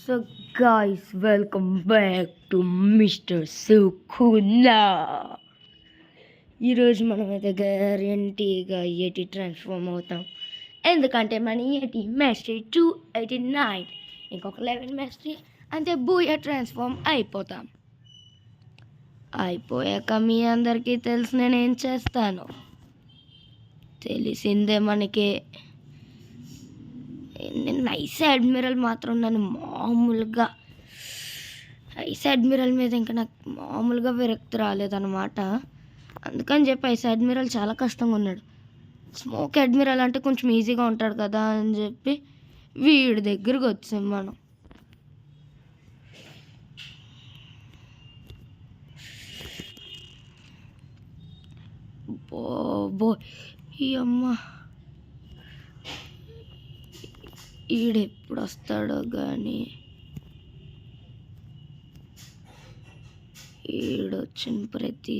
So guys, welcome back to Mr. Sukuna. ఈరోజు మనమైతే గ్యారంటీగా 80 ట్రాన్స్ఫార్మ్ అవుతాం. ఎందుకంటే మన 80 మ్యాస్టరీ 289 ఇంకొక 11 మ్యాస్టరీ అంతే బూయా ట్రాన్స్ఫార్మ్ అయిపోతాం. అయిపోయాక మీ అందరికీ తెలుసు నేను ఏం చేస్తాను. తెలిసిందే మనకి. నైస్ అడ్మిరల్ మాత్రం నన్ను మామూలుగా ఐస్ అడ్మిరల్ మీద ఇంకా నాకు మామూలుగా విరక్తి రాలేదన్నమాట. అందుకని చెప్పి ఐస్ అడ్మిరల్ చాలా కష్టంగా ఉన్నాడు. స్మోక్ అడ్మిరల్ అంటే కొంచెం ఈజీగా ఉంటాడు కదా అని చెప్పి వీడి దగ్గరకు వచ్చాం మనం. బో ఈ అమ్మ ఈడెప్పుడు వస్తాడో కానీ ఈడొచ్చిన ప్రతి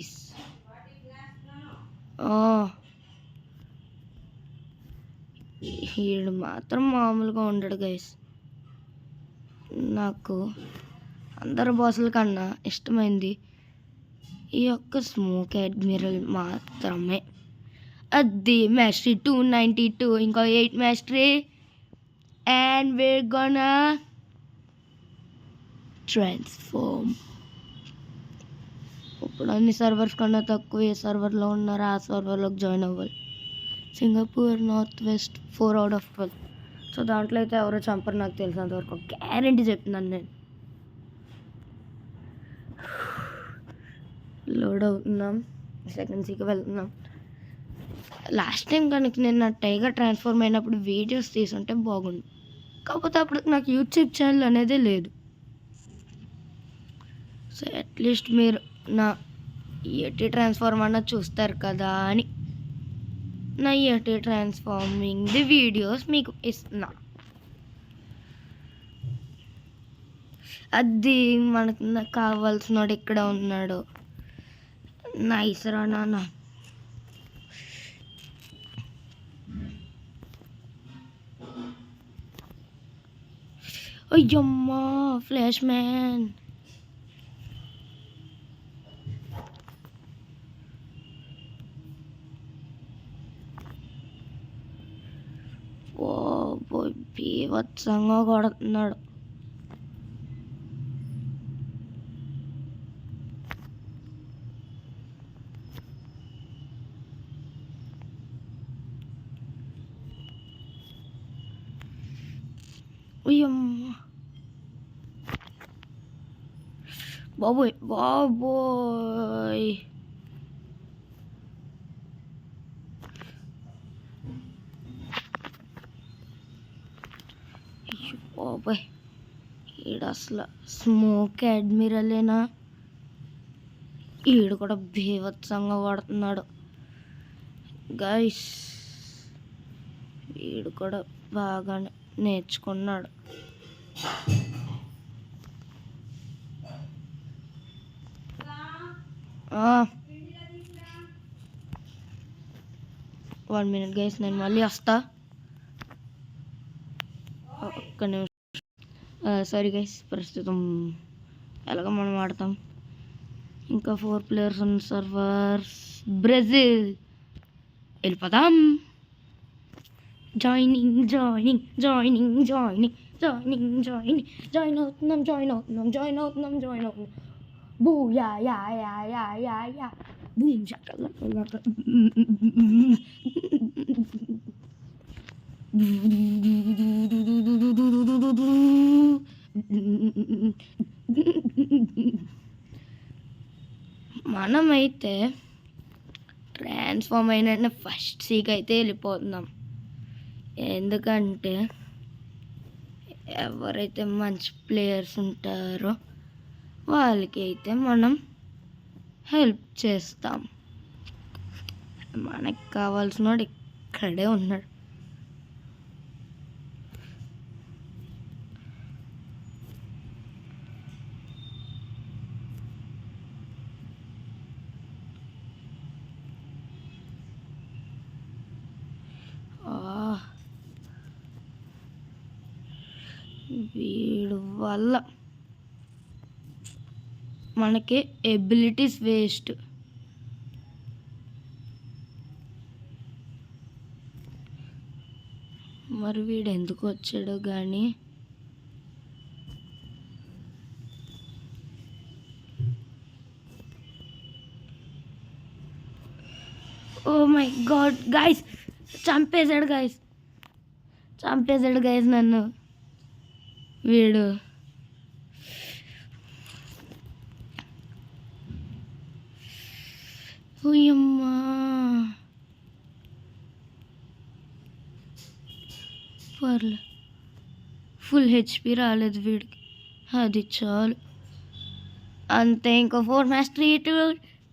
ఈడు మాత్రం మామూలుగా ఉండడు గైస్. నాకు అందరు బాసుల కన్నా ఇష్టమైంది ఈ యొక్క స్మోక్ అడ్మిరల్ మాత్రమే. అది మ్యాస్టరీ 292 ఇంకో 8 mastery and we're gonna transform. ఇప్పుడు అన్ని సర్వర్స్ కన్నా తక్కువ ఏ సర్వర్లో ఉన్నారో ఆ సర్వర్లోకి జాయిన్ అవ్వాలి. Singapore north west 4 out of 12. So దాంట్లో అయితే ఎవరో చంపరు నాకు తెలిసినంతవరకు గ్యారంటీ చెప్తున్నాను నేను. లోడ్ అవుతున్నాం, సెకండ్స్కి వెళ్తున్నాం. లాస్ట్ టైం కనుక నేను నా టైగర్ ట్రాన్స్ఫార్మ్ అయినప్పుడు వీడియోస్ తీసుంటే బాగుండు. కాకపోతే అప్పుడు నాకు యూట్యూబ్ ఛానల్ అనేదే లేదు. సో అట్లీస్ట్ మీరు నా 80 ట్రాన్స్ఫార్మ్ అన్న చూస్తారు కదా అని నా 80 ట్రాన్స్ఫార్మింగ్ది వీడియోస్ మీకు ఇస్తున్నా. అది మనకు కావాల్సినోడు ఇక్కడ ఉన్నాడు. నైస్ రా నాన్న. అయ్యమ్మా ఫ్లాష్ మ్యాన్. ఓ బీభత్సంగా కొడుతున్నాడు. అయ్యమ్మా బాబోయ్ బాబోయ్. బాబోయ్ ఈడు అసలు స్మోక్ అడ్మిరలేనా? ఈడు కూడా బీభత్సంగా పడుతున్నాడు గైస్. వీడు కూడా బాగా నేర్చుకున్నాడు. వన్ మినిట్ గైస్, నేను మళ్ళీ వస్తా. ఒక్క నిమిషం. సారీ గైస్, ప్రస్తుతం ఎలాగ మనం ఆడతాం. ఇంకా 4 players ఉన్న సర్వర్స్ బ్రెజిల్. వెళ్ళిపోదాం. Joining joining joining joining joining joining join అవుతున్నాం జాయిన్ అవుతున్నాం జాయిన్ అవుతున్నాం జాయిన్ అవుతున్నాం. బూ యా యా యా యా యా యా బూమ్ షకల. మనమైతే ట్రాన్స్ఫార్మ్ అయిన ఫస్ట్ సీక్ అయితే వెళ్ళిపోతున్నాం. ఎందుకంటే ఎవరైతే మంచి ప్లేయర్స్ ఉంటారో వాళ్ళకి అయితే మనం హెల్ప్ చేస్తాం. మనకు కావాల్సినోడు ఇక్కడే ఉన్నాడు. వీడు వల్ల మనకి ఎబిలిటీస్ వేస్ట్. మరి వీడు ఎందుకు వచ్చాడో కానీ ఓ మై గాడ్ గైస్, చంపేశాడు గైస్ నన్ను వీడు. ఓయమ్మా, పర్లే, ఫుల్ హెచ్పి రాలేదు వీడికి, అది చాలు. అంతే, ఇంకో 4 మాస్టరీ టు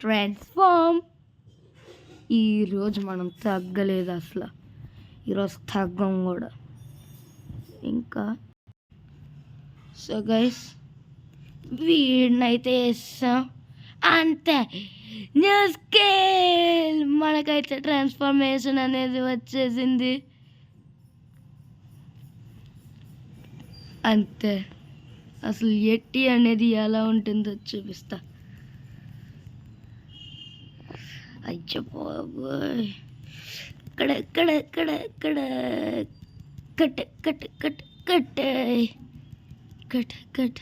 ట్రాన్స్ఫార్మ్. ఈరోజు మనం తగ్గలేదు అసలు, ఈరోజు తగ్గం కూడా ఇంకా. సో గైస్, వీడినైతే వేస్తాం అంతే. న్యూ స్కేల్, మనకైతే ట్రాన్స్ఫర్మేషన్ అనేది వచ్చేసింది అంతే. అసలు ఎట్టి అనేది ఎలా ఉంటుందో చూపిస్తా. అయ్యో బాబోయ్, ఇక్కడ ఇక్కడ ఇక్కడ ఇక్కడ cut cut cut cut cut cut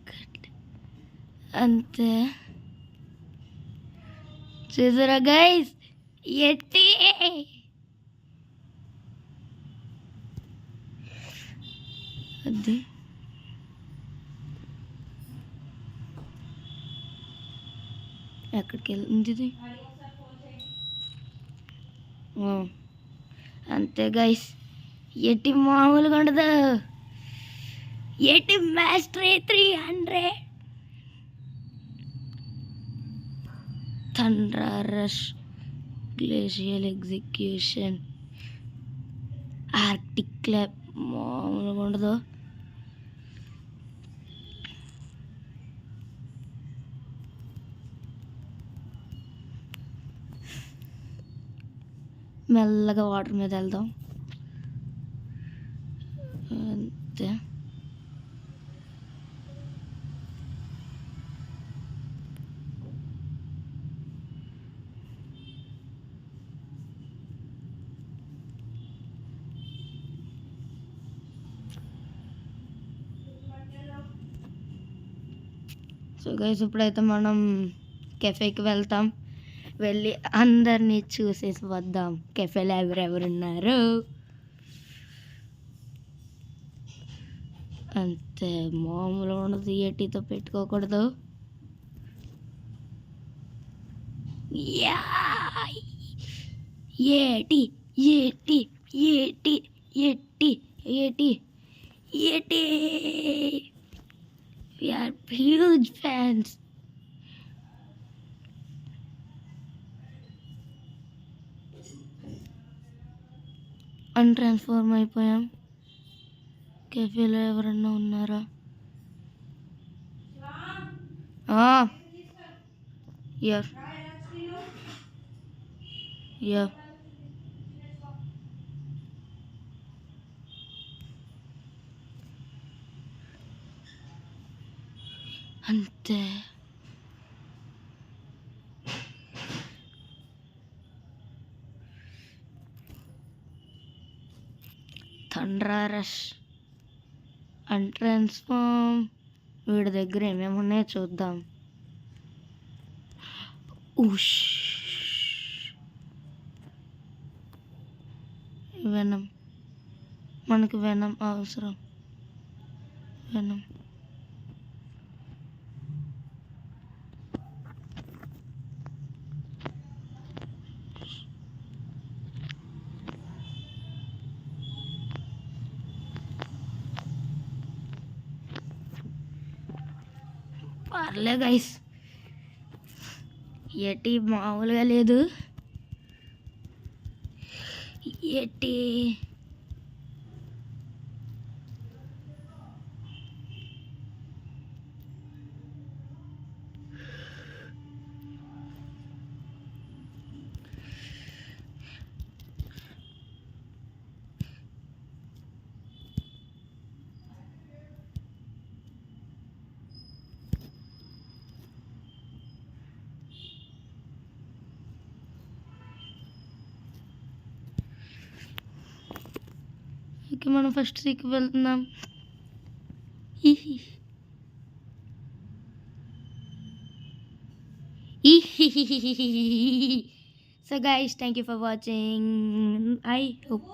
cut అంతే. చూసారా గైస్, ఎట్టి అది. ఎక్కడికి వెళ్ళింది? అంతే గైస్, ఎట్టి మామూలుగా ఉండదు. ఎట్టి mastery 300. Thunder rush, glacial execution, Arctic clap, మామూలుగా ఉండదు. మెల్లగా వాటర్ మీద వెళ్దాం అంతే. సో గైస్, ఇప్పుడైతే మనం కెఫేకి వెళ్తాం, వెళ్ళి అందరినీ చూసేసి వద్దాం. కెఫేలో ఎవరెవరున్నారు అంతే. మామూలుగా ఉండదు, ఏటీతో పెట్టుకోకూడదు. ఏటి ఏటి ఏటి ఏటి ఏటి ఏటి, we are huge fans. అన్ట్రాన్స్ఫార్మ్ అయిపోయాం. కెఫేలో ఎవరన్నా ఉన్నారా? యా యా అంతే. థండర్ రష్, అన్ట్రాన్స్ఫార్మ్, వీడి దగ్గర ఏమేమి ఉన్నాయో చూద్దాం. ఉష్, వెనం, మనకి వెనం అవసరం. వెనం పర్లే గైస్, ఎటి మామూలుగా లేదు. ఎటి ఓకే, మనం ఫస్ట్ సీకి వెళ్తున్నాం. So guys, thank you for watching. I hope